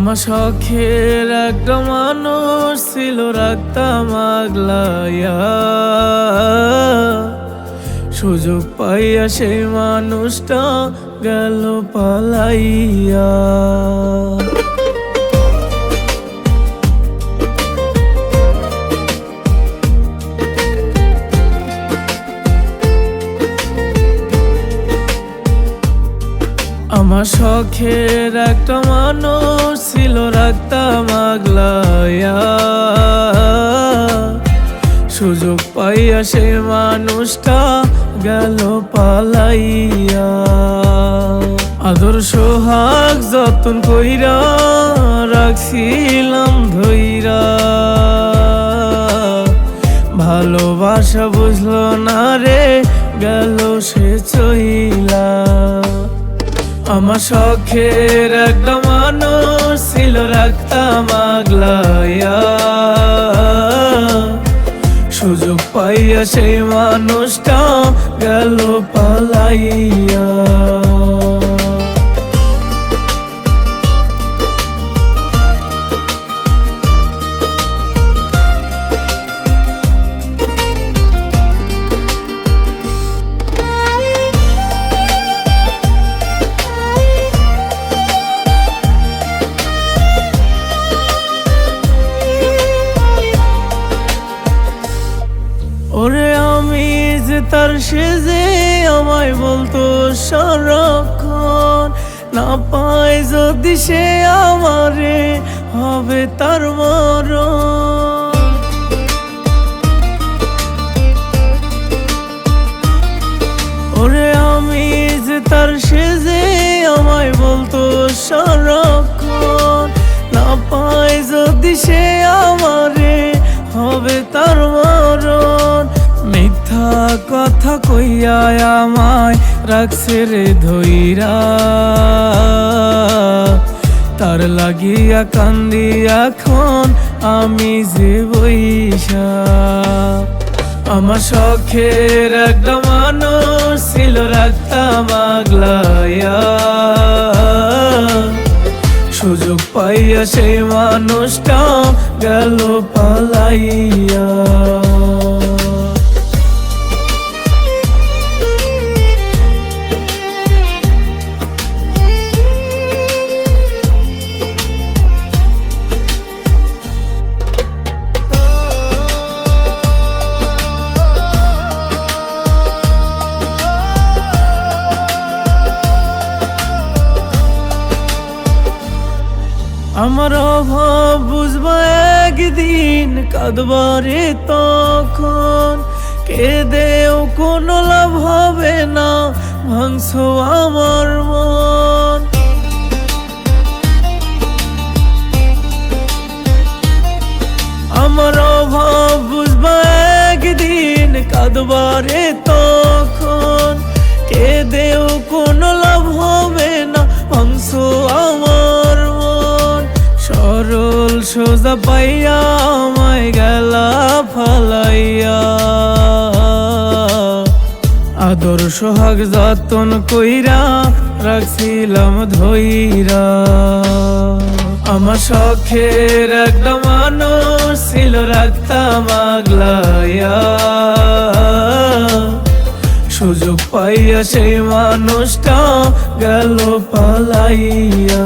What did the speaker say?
আমার শখের একটা মানুষ ছিল, রাখতাম আগলাইয়া। সুযোগ পাইয়া সেই মানুষটা গেল পালাইয়া। আমার শখের একটা মানুষ ছিল, রাখতাম আগলাইয়া। সুযোগ পাইয়া সে মানুষটা গেল পালাইয়া। আদর সোহাগ যতন কইরা রাখছিলাম ধইরা, ভালোবাসা বুঝলো না রে, গেল সে চইলা। আমার শখের একটা মানুষ ছিল, রাখতাম আগলাইয়া। সুযোগ পাইয়া সেই মানুষটা গেল পালাইয়া। ওরে আমি যে তার, সে যে আমায় বলতো সারাক্ষণ, না পায় যদি সে আমারে হবে তার মরণ। ওরে আমি যে তার, সে যে আমায় বলতো সারাক্ষণ, না পায় যদি সে আমারে হবে তার মরণ। মিথ্যা কথা কইয়া আমায় রাখছে রে ধইরা, তার লাগিয়া কান্দি এখন আমি যে বইসা। আমার শখের একটা মানুষ ছিল, রাখতাম আগলাইয়া। সুযোগ পাইয়া সেই মানুষটা গেল পালাইয়া। আমার অভাব বুঝবা একদিন, কাঁদবারে তখন কেঁদেও কোনো লাভ হবে না, ভাঙছো আমার মন। আমার অভাব বুঝবা একদিন, কাঁদবারে তখন কেঁদেও কোনো লাভ হবে না, ভাঙছো আমার মন। সরল সোজা পাইয়া আমায় গেলা ফালাইয়া, আদর সোহাগ যতন কইরা রাখছিলাম ধইরা। আমার শখের একটা মানুষ ছিল, রাখতাম আগলাইয়া। সুযোগ পাইয়া সেই মানুষটা গেল পালাইয়া।